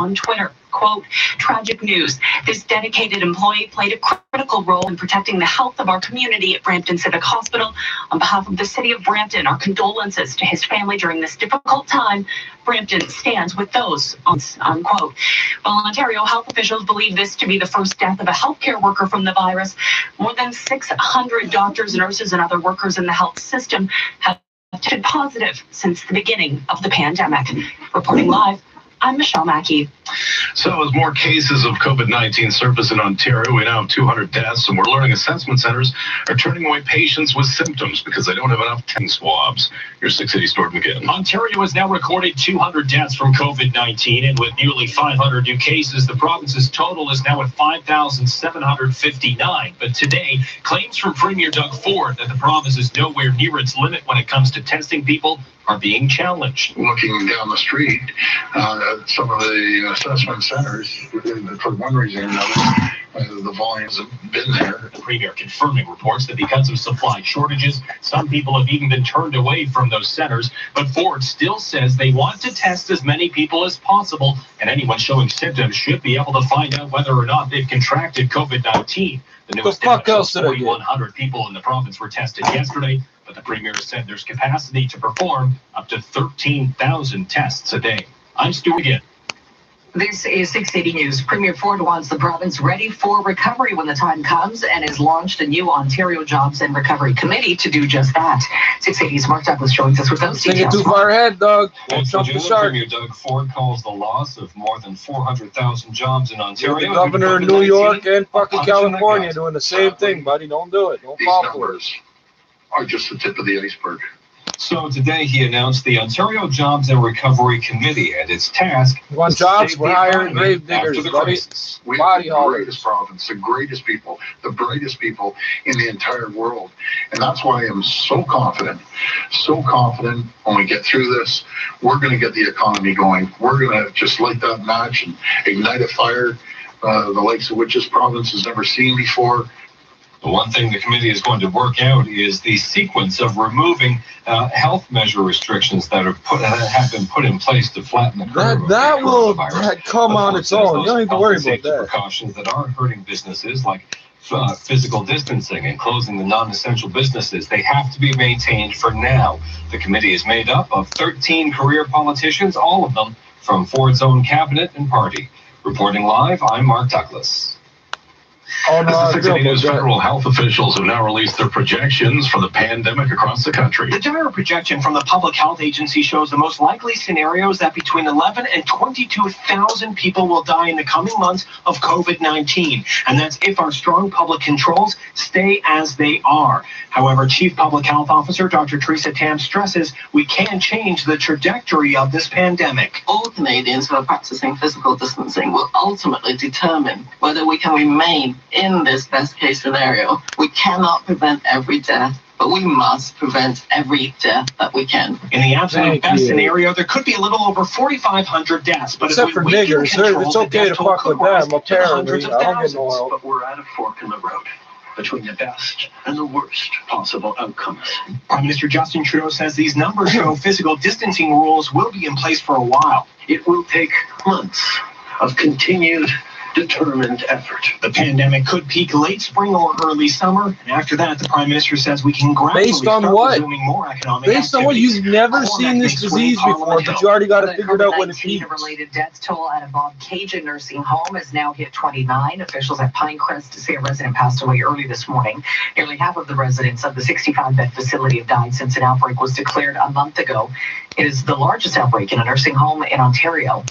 on Twitter, quote, "Tragic news. This dedicated employee played a critical role in protecting the health of our community at Brampton Civic Hospital. On behalf of the city of Brampton, our condolences to his family during this difficult time. Brampton stands with those," unquote. Well, Ontario health officials believe this to be the first death of a healthcare worker from the virus. More than 600 doctors, nurses, and other workers in the health system have tested positive since the beginning of the pandemic. Reporting live, I'm Michelle Mackey. So as more cases of COVID-19 surface in Ontario, we now have 200 deaths, and we're learning assessment centers are turning away patients with symptoms because they don't have enough swabs. Here's 6 City Stuart McGinn. Ontario has now recorded 200 deaths from COVID-19, and with nearly 500 new cases, the province's total is now at 5,759. But today, claims from Premier Doug Ford that the province is nowhere near its limit when it comes to testing people are being challenged. Looking down the street, some of the assessment centers, for one reason or another, the volumes have been there. The Premier confirming reports that because of supply shortages, some people have even been turned away from those centers. But Ford still says they want to test as many people as possible, and anyone showing symptoms should be able to find out whether or not they've contracted COVID-19. The newest data shows 4,100 people in the province were tested yesterday, but the Premier said there's capacity to perform up to 13,000 tests a day. I'm Stuart again. This is 680 News. Premier Ford wants the province ready for recovery when the time comes and has launched a new Ontario Jobs and Recovery Committee to do just that. 680's Mark Douglas joins us with those details. Too far ahead, Doug. Premier Doug Ford calls the loss of more than 400,000 jobs in Ontario. The governor of New York and fucking California doing the same thing, buddy. Don't do it. Don't fall for it. Are just the tip of the iceberg. So today he announced the Ontario Jobs and Recovery Committee and its task. You want jobs? We're hiring grave diggers, buddy. We have the greatest province, the greatest people, the brightest people in the entire world. And that's why I'm so confident when we get through this, we're going to get the economy going. We're going to just light that match and ignite a fire, the likes of which this province has never seen before. The one thing the committee is going to work out is the sequence of removing health measure restrictions that have been put in place to flatten the curve. That will come on its own. You don't need to worry about that. Precautions that aren't hurting businesses, like physical distancing and closing the non-essential businesses, they have to be maintained for now. The committee is made up of 13 career politicians, all of them from Ford's own cabinet and party. Reporting live, I'm Mark Douglas. Federal health officials have now released their projections for the pandemic across the country. The general projection from the Public Health Agency shows the most likely scenarios that between 11 and 22,000 people will die in the coming months of COVID-19. And that's if our strong public controls stay as they are. However, Chief Public Health Officer Dr. Theresa Tam stresses we can change the trajectory of this pandemic. All Canadians who are practicing physical distancing will ultimately determine whether we can remain in this best case scenario. We cannot prevent every death, but we must prevent every death that we can. In the absolute best scenario, there could be a little over 4,500 deaths. But except for niggers, it's okay to fuck with them, apparently. I don't get no help. But we're at a fork in the road between the best and the worst possible outcomes. Prime Minister Justin Trudeau says these numbers show physical distancing rules will be in place for a while. It will take months of continued determined effort. The pandemic could peak late spring or early summer, and after that, the Prime Minister says we can gradually start resuming more economic activity. Based on what? You've never seen this disease before, but you already got to figure it out when it peaks. COVID-19-related death toll at a Bob Cajun nursing home has now hit 29. Officials at Pinecrest say a resident passed away early this morning. Nearly half of the residents of the 65-bed facility have died since an outbreak was declared a month ago. It is the largest outbreak in a nursing home in Ontario.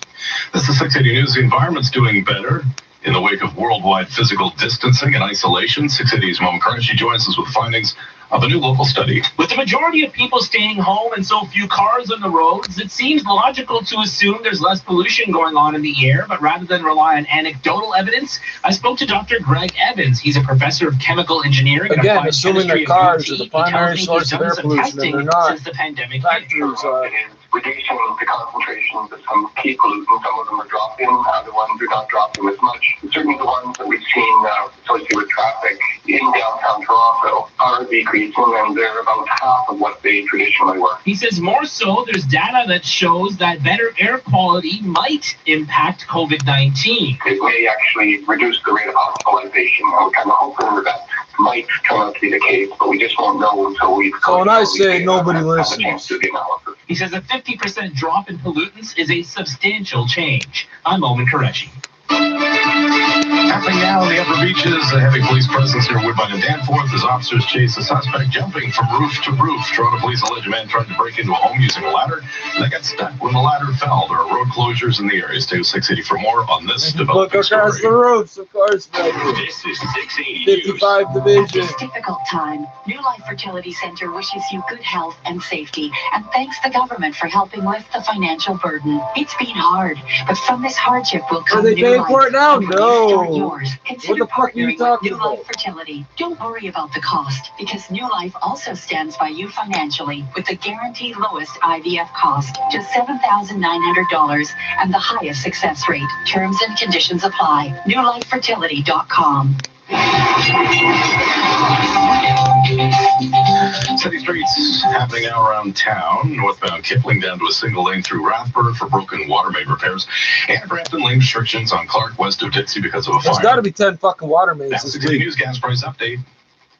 This is 680 News. The environment's doing better. In the wake of worldwide physical distancing and isolation, 680's Mo McCarthy joins us with findings of a new local study. With the majority of people staying home and so few cars on the roads, it seems logical to assume there's less pollution going on in the air, but rather than rely on anecdotal evidence, I spoke to Dr. Greg Evans. He's a professor of chemical engineering. Again, assuming that cars are the primary source of air pollution, and they're not. Since the pandemic. Factories reducing the concentrations of some key pollutants. Some of them are dropping, other ones are not dropping as much. Certainly the ones that we've seen associated with traffic, in downtown Toronto are decreasing, and they're about half of what they traditionally were. He says more so, there's data that shows that better air quality might impact COVID-19. It may actually reduce the rate of hospitalization. I'm kind of hoping that might turn out to be the case, but we just won't know until we've... So when I say nobody listens. He says a 50% drop in pollutants is a substantial change. I'm Omen Qureshi. Happening now in the upper beaches, a heavy police presence near Woodbine and Danforth as officers chase a suspect jumping from roof to roof. Toronto police allege a man tried to break into a home using a ladder. They got stuck when the ladder fell. There are road closures in the area. Stay with 680 for more on this developing story. Look across the roofs, of course. This is 680 55 Division. This difficult time, New Life Fertility Center wishes you good health and safety and thanks the government for helping lift the financial burden. It's been hard, but from this hardship will come Are they new paying life. for it now? And when you No. start yours, consider What the fuck are you partnering with talking New Life about? Fertility. Don't worry about the cost because New Life also stands by you financially with the guaranteed lowest IVF cost, just $7,900 and the highest success rate. Terms and conditions apply. NewLifeFertility.com. City streets happening now around town. Northbound Kipling down to a single lane through Rathburn for broken water main repairs. And Brampton lane restrictions on Clark west of Dixie because of a There's fire. got to be 10 fucking water mains That's this the City week. News gas price update.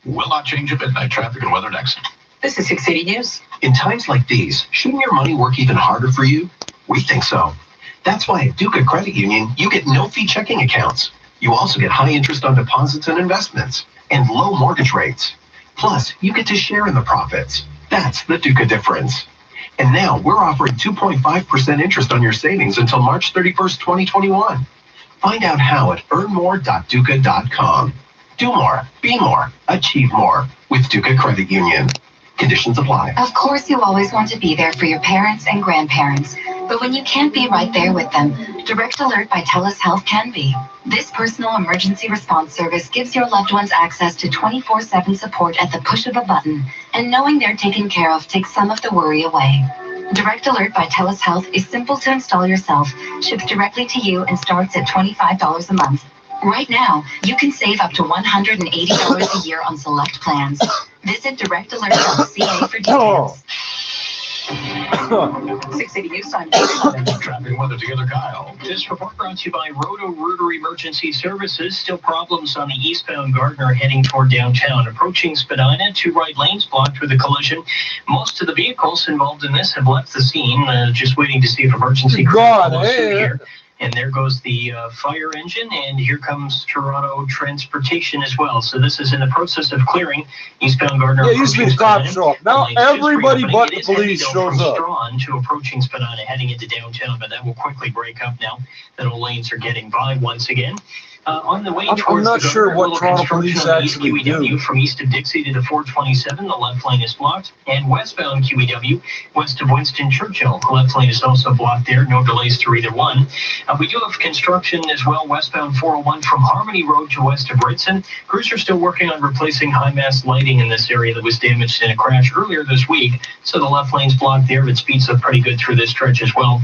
Will not change at midnight. Traffic and weather next. This is 680 News. In times like these, shouldn't your money work even harder for you? We think so. That's why at Duca Credit Union, you get no-fee checking accounts. You also get high interest on deposits and investments and low mortgage rates. Plus, you get to share in the profits. That's the Duca difference. And now we're offering 2.5% interest on your savings until March 31st, 2021. Find out how at earnmore.duca.com. Do more, be more, achieve more with Duca Credit Union. Conditions apply. Of course, you always want to be there for your parents and grandparents. But when you can't be right there with them, Direct Alert by TELUS Health can be. This personal emergency response service gives your loved ones access to 24/7 support at the push of a button, and knowing they're taken care of takes some of the worry away. Direct Alert by TELUS Health is simple to install yourself, ships directly to you, and starts at $25 a month. Right now, you can save up to $180 a year on select plans. Visit directalert.ca for details. 680 News Time. Traffic and weather together, Kyle. This report brought to you by Roto-Rooter Emergency Services. Still problems on the eastbound Gardner heading toward downtown. Approaching Spadina, 2 right lanes blocked with a collision. Most of the vehicles involved in this have left the scene, just waiting to see if emergency crew follows suit here. And there goes the fire engine, and here comes Toronto Transportation as well. So this is in the process of clearing eastbound Gardner. Yeah, it used to be the cops show up. Now everybody but the police shows up. Strawn to approaching Spadina, heading into downtown, but that will quickly break up now that all lanes are getting by once again. On the way towards I'm not the sure what Toronto construction police on the east actually QEW do. from east of Dixie to the 427, the left lane is blocked, and westbound QEW west of Winston Churchill, the left lane is also blocked there. No delays through either one. We do have construction as well westbound 401 from Harmony Road to west of Ritson. Crews are still working on replacing high mast lighting in this area that was damaged in a crash earlier this week, so the left lane's blocked there, but speeds up pretty good through this stretch as well.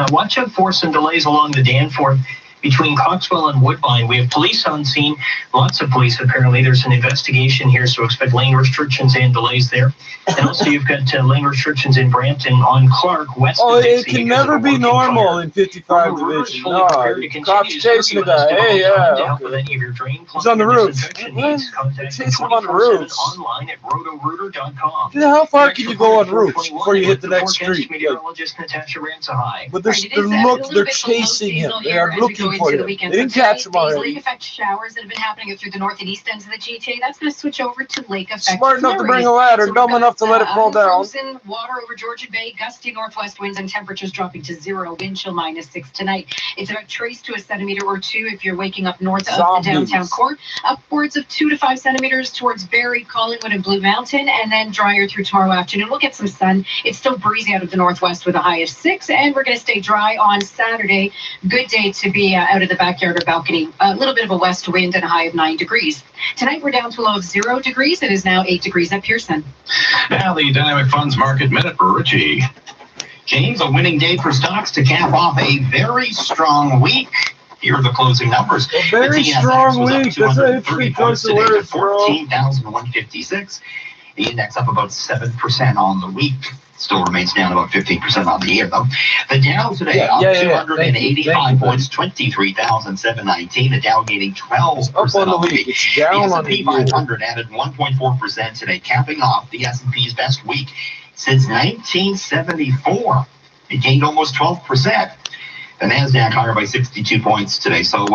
Watch out for some delays along the Danforth between Coxwell and Woodbine. We have police on scene, lots of police apparently. There's an investigation here, so expect lane restrictions and delays there. And also you've got lane restrictions in Brampton on Clark, west of Dixie. It can never be normal in 55 Division. No, cops chasing the guy. Hey, yeah. He's on the roof. Chasing him on the roof. Online at rotorooter.com. How far can you go on roofs before you hit the next street? Meteorologist Natasha Ransahigh. But they're chasing him. They are looking for him. They didn't catch him already. Lake effect showers that have been happening through the north and east ends of the GTA. That's going to switch over to lake effect. Smart enough to bring a ladder, dumb enough to let it fall down. Frozen water over Georgian Bay, gusty northwest winds, and temperatures dropping to 0, wind chill -6 tonight. It's about trace to a centimeter or 2 if you're waking up north of the downtown core. Upwards of 2 to 5 centimeters towards Barrie, Collingwood, and Blue Mountain, and then drier through tomorrow afternoon. We'll get some sun. It's still breezy out of the northwest with a high of 6, and we're going to stay dry on Saturday. Good day to be out of the backyard or balcony. A little bit of a west wind and a high of 9 degrees. Tonight we're down to a low of 0 degrees. It is now 8 degrees at Pearson. Now the Dynamic Funds Market Minute for Richie. James, a winning day for stocks to cap off a very strong week. Here are the closing numbers. A very strong week. That's a history choice of words, bro. 14,156. The index up about 7% on the week. Still remains down about 15% on the year, though. The Dow today up 285 points, 23,719. The Dow gaining 12% on the week. It's down the on the S&P 500 added 1.4% today, capping off the S&P's best week since 1974. It gained almost 12%. The NASDAQ higher by 62 points today. So,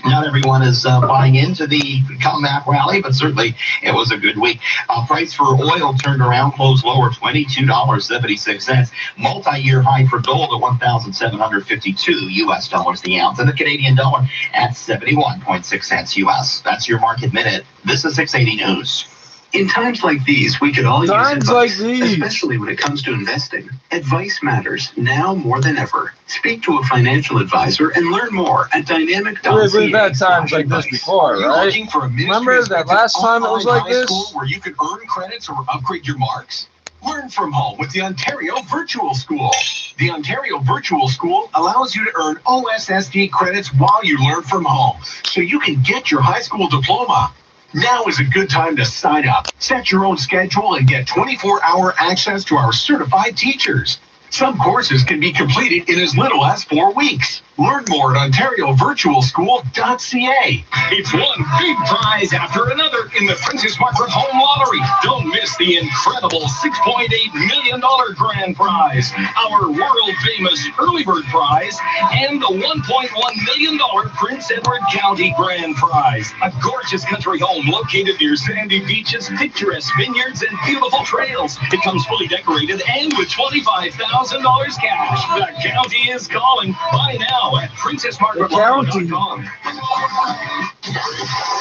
not everyone is buying into the comeback rally, but certainly it was a good week. Price for oil turned around, closed lower, $22.76. Multi-year high for gold at $1,752 US dollars the ounce, and the Canadian dollar at 71.6 cents US. That's your market minute. This is 680 News. In times like these, we could all use advice, especially when it comes to investing. Advice matters now more than ever. Speak to a financial advisor and learn more at dynamic.ca. We've had times like this before, right? Remember that last time it was like this? Where you could earn credits or upgrade your marks? Learn from home with the Ontario Virtual School. The Ontario Virtual School allows you to earn OSSD credits while you learn from home, so you can get your high school diploma. Now is a good time to sign up. Set your own schedule and get 24-hour access to our certified teachers. Some courses can be completed in as little as 4 weeks. Learn more at OntarioVirtualSchool.ca. It's one big prize after another in the Princess Margaret Home Lottery. Don't miss the incredible $6.8 million grand prize, our world-famous early bird prize, and the $1.1 million Prince Edward County grand prize. A gorgeous country home located near sandy beaches, picturesque vineyards, and beautiful trails. It comes fully decorated and with $25,000 cash. The county is calling. Buy now at PrincessMargaretLottery.com.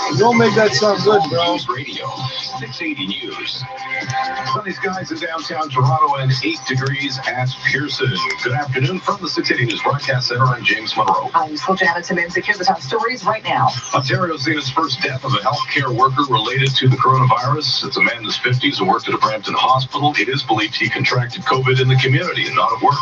You don't make that sound good, bro. News Radio, 680 News. Sunny skies in downtown Toronto and 8 degrees at Pearson. Good afternoon from the 680 News Broadcast Center. I'm James Monroe. I'm Janet Simmons. Here's the top stories right now. Ontario's seen its first death of a healthcare worker related to the coronavirus. It's a man in his 50s who worked at a Brampton hospital. It is believed he contracted COVID in the community and not at work.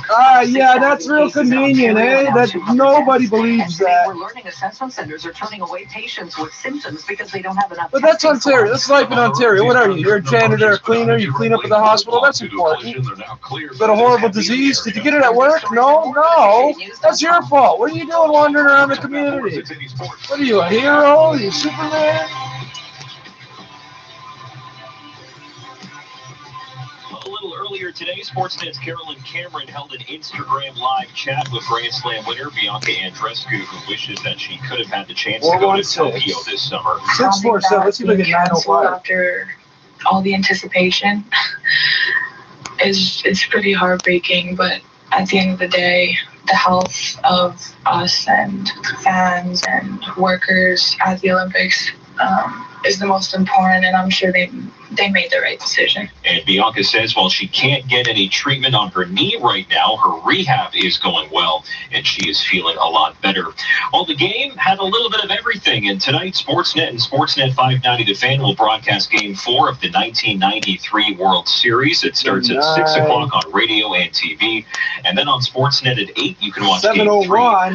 Yeah, that's real convenient, eh? That nobody believes that. We're learning assessment centers are turning away patients with symptoms because they don't have enough. But that's Ontario. That's life in Ontario. What are you? You're a janitor, a cleaner. You clean up at the hospital. That's important. You got a horrible disease. Did you get it at work? No. That's your fault. What are you doing wandering around the community? What are you, a hero? Are you Superman? Earlier today, Sportsnet's Carolyn Cameron held an Instagram live chat with Grand Slam winner Bianca Andreescu, who wishes that she could have had the chance to go to Tokyo this summer. 647. Let's see if we can 905. After all the anticipation, it's pretty heartbreaking. But at the end of the day, the health of us and fans and workers at the Olympics is the most important, and I'm sure they made the right decision. And Bianca says while she can't get any treatment on her knee right now, her rehab is going well, and she is feeling a lot better. Well, the game had a little bit of everything, and tonight Sportsnet and Sportsnet 590 The Fan will broadcast Game 4 of the 1993 World Series. It starts at 6 o'clock on radio and TV, and then on Sportsnet at 8 you can watch Game 3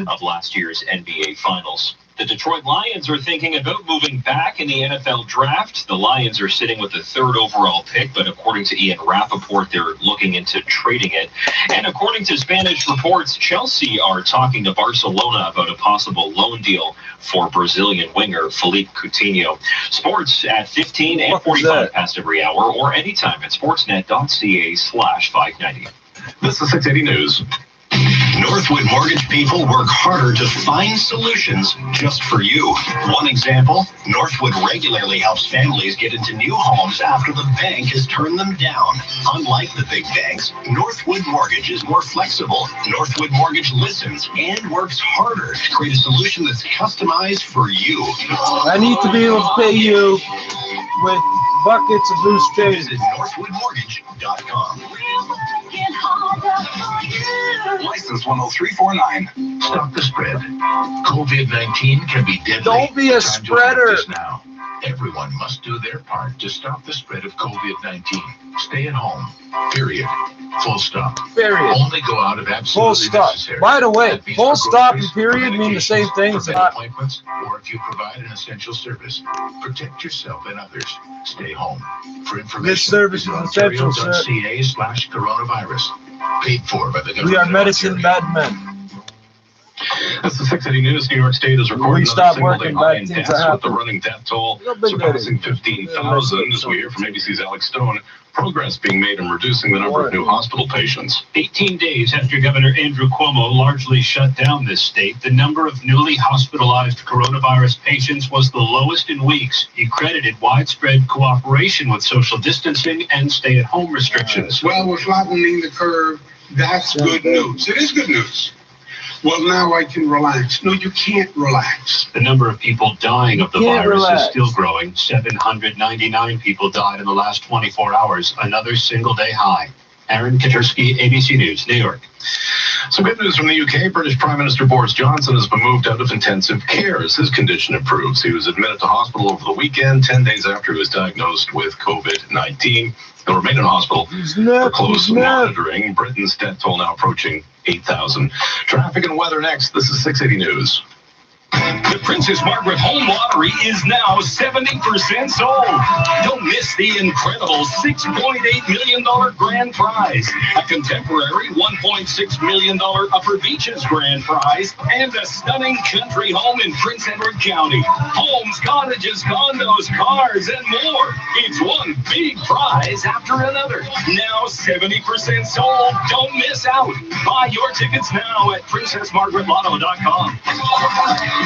of last year's NBA Finals. The Detroit Lions are thinking about moving back in the NFL draft. The Lions are sitting with the 3rd overall pick, but according to Ian Rappaport, they're looking into trading it. And according to Spanish reports, Chelsea are talking to Barcelona about a possible loan deal for Brazilian winger Philippe Coutinho. Sports at 15 and 45 past every hour, or anytime at sportsnet.ca/590. This is 680 News. Northwood Mortgage people work harder to find solutions just for you. One example, Northwood regularly helps families get into new homes after the bank has turned them down. Unlike the big banks, Northwood Mortgage is more flexible. Northwood Mortgage listens and works harder to create a solution that's customized for you. I need to be able to pay you with buckets of loose change. Visit NorthwoodMortgage.com. License 10349. Stop the spread. COVID-19 can be deadly. Don't be a spreader. Now. Everyone must do their part to stop the spread of COVID-19. Stay at home. Period. Full stop. Period. Only go out if absolutely Full stop. necessary. By the way, That means full for stop and groceries, period for mean the same medications, thing. for It's vet not. appointments, or if you provide an essential service. Protect yourself and others. Stay home. For information, This service is essential, sir. Ontario.ca/coronavirus. Paid for by the government. We are of medicine Ontario. bad men. That's the 680 News. New York State is recording We another stop single-day working, high bad in things deaths, are with the happening. running death toll You've been surpassing getting- 15,000. As we hear from ABC's Alex Stone, progress being made in reducing the number of new hospital patients. 18 days after Governor Andrew Cuomo largely shut down this state, the number of newly hospitalized coronavirus patients was the lowest in weeks. He credited widespread cooperation with social distancing and stay-at-home restrictions. Well, we're flattening the curve. That's good news. It is good news. Well, now I can relax. No, you can't relax. The number of people dying of the You can't virus relax. is still growing. 799 people died in the last 24 hours, another single-day high. Aaron Katersky, ABC News, New York. Some good news from the UK. British Prime Minister Boris Johnson has been moved out of intensive care as his condition improves. He was admitted to hospital over the weekend, 10 days after he was diagnosed with COVID-19. He'll remain in hospital for close monitoring. Britain's death toll now approaching 8,000. Traffic and weather next. This is 680 News. The Princess Margaret Home Lottery is now 70% sold. Don't miss the incredible $6.8 million grand prize, a contemporary $1.6 million Upper Beaches grand prize, and a stunning country home in Prince Edward County. Homes, cottages, condos, cars, and more. It's one big prize after another. Now 70% sold. Don't miss out. Buy your tickets now at PrincessMargaretLotto.com.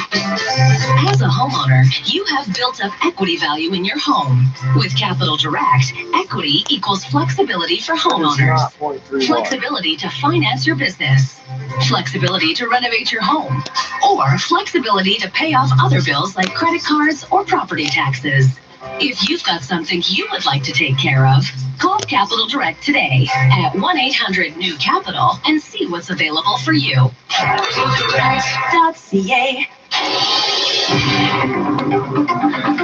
As a homeowner, you have built up equity value in your home. With Capital Direct, equity equals flexibility for homeowners. Flexibility to finance your business. Flexibility to renovate your home. Or flexibility to pay off other bills like credit cards or property taxes. If you've got something you would like to take care of, call Capital Direct today at 1-800-NEW-CAPITAL and see what's available for you. CapitalDirect.ca.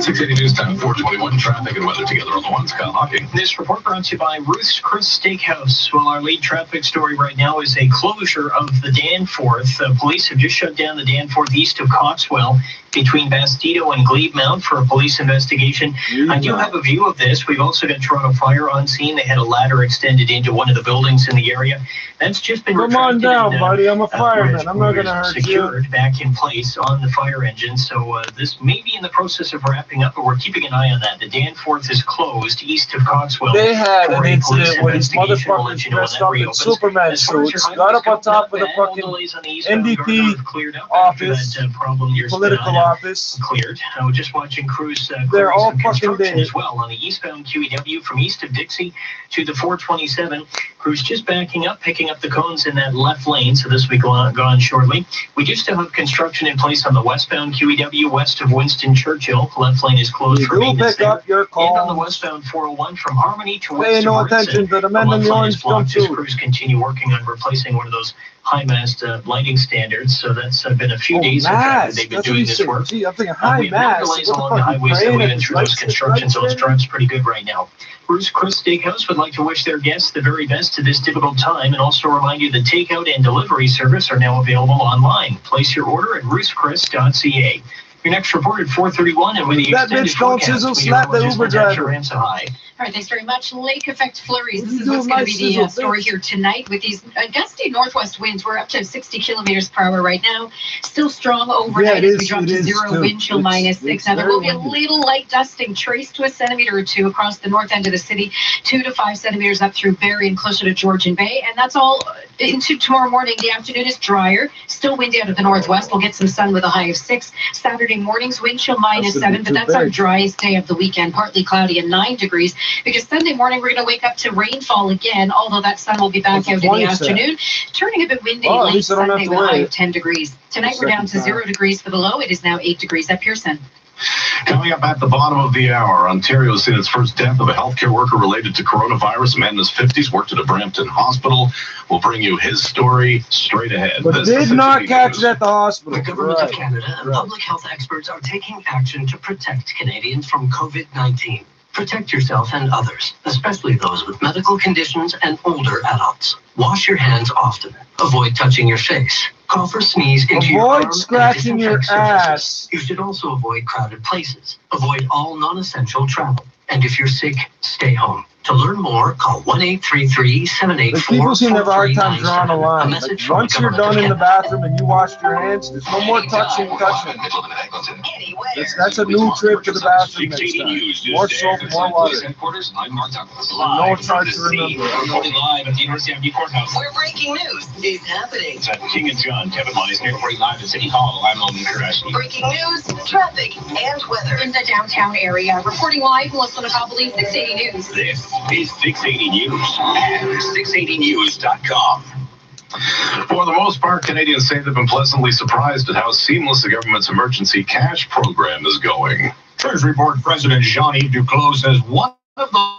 680 News Time, 421. Traffic and weather together on the one. Scott Hawking. This report brought to you by Ruth's Chris Steakhouse. Well, our lead traffic story right now is a closure of the Danforth. Police have just shut down the Danforth east of Coxwell between Bastido and Glebe Mount for a police investigation. I do have a view of this. We've also got Toronto Fire on scene. They had a ladder extended into one of the buildings in the area. That's just been Come on down, buddy. I'm a fireman. I'm not going to hurt you. Secured back in place on the fire engine. So this may be in the process of wrapping up, but we're keeping an eye on that. The Danforth is closed east of Coxwell. They had an for a police incident where these investigation. We'll let motherfuckers you know when dressed that up in reopens. Superman As far as your suits, got up on top of the all fucking delays on the eastbound NDP corridor have cleared up after office, that problem you're political office. cleared. I was just watching crews They're clearing all some fucking construction dead. as well on the eastbound QEW from east of Dixie to the 427. Crews just backing up, picking up the cones in that left lane, so this will be gone shortly. We do still have construction in place on the westbound QEW west of Winston Churchill. Left lane is closed for maintenance pick up your there. And on the calls. westbound 401 from Harmony to Pay no attention to the men in the orange jumpsuit. Crews continue working on replacing one of those high mast lighting standards, so that's been a few days in fact that they've been doing this work. Gee, I'm thinking high We have no mass. delays What the along the fuck, highways that Ukraine we and enter lights those construction zones. in? Drive's pretty good right now. Bruce Chris Steakhouse would like to wish their guests the very best at this difficult time and also remind you that takeout and delivery service are now available online. Place your order at ruthchris.ca. Your next report at 4:31, and with the That extended bitch don't forecast, sizzle, we slap the just Uber went after driver. Ramsey High. All right, thanks very much. Lake effect flurries. This You is do what's going my to be the sizzle, story bitch. here tonight with these gusty northwest winds. We're up to 60 kilometers per hour right now. Still strong overnight Yeah, it as we is, drop it to is, zero, too. wind chill It's -6. Now, there very will be a windy. little light dusting traced to a centimeter or two across the north end of the city, 2 to 5 centimeters up through Barrie and closer to Georgian Bay. And that's all into tomorrow morning. The afternoon is drier, still windy out of the northwest. We'll get some sun with a high of 6. Saturday morning's wind chill -7, but that's our driest day of the weekend. Partly cloudy and 9 degrees. Because Sunday morning we're going to wake up to rainfall again, although that sun will be back It's out in the 20 afternoon. Turning a bit windy Oh, at late least I don't have Sunday to with a high worry. of 10 degrees. Tonight we're down to Second time. 0 degrees for the low. It is now 8 degrees at Pearson. Coming up at the bottom of the hour, Ontario has seen its first death of a healthcare worker related to coronavirus. A man in his 50s worked at a Brampton hospital. We'll bring you his story straight ahead. But did not catch it at the hospital. The government of Canada and public health experts are taking action to protect Canadians from COVID-19. Protect yourself and others, especially those with medical conditions and older adults. Wash your hands often. Avoid touching your face. Cough or sneeze into your arm. Avoid scratching your ass. You should also avoid crowded places. Avoid all non-essential travel. And if you're sick, stay home. To learn more, call 1-833-784-4397. People seem to have a hard time drawing a line. Like, once you're done in the bathroom and you washed your hands, there's no more touching. That's a new trip to the bathroom next time. More soap, more water. No charge to remember. Reporting live at the University of Courthouse. Where breaking news is happening. It's at King and John. Kevin Money is here reporting live at City Hall. I'm Logan Kurashki. Breaking news, traffic, and weather. In the downtown area. Reporting live, Melissa McCauley, 680 News. This is 680 News and 680news.com. For the most part, Canadians say they've been pleasantly surprised at how seamless the government's emergency cash program is going. Treasury Board President Jean-Yves Duclos says one of the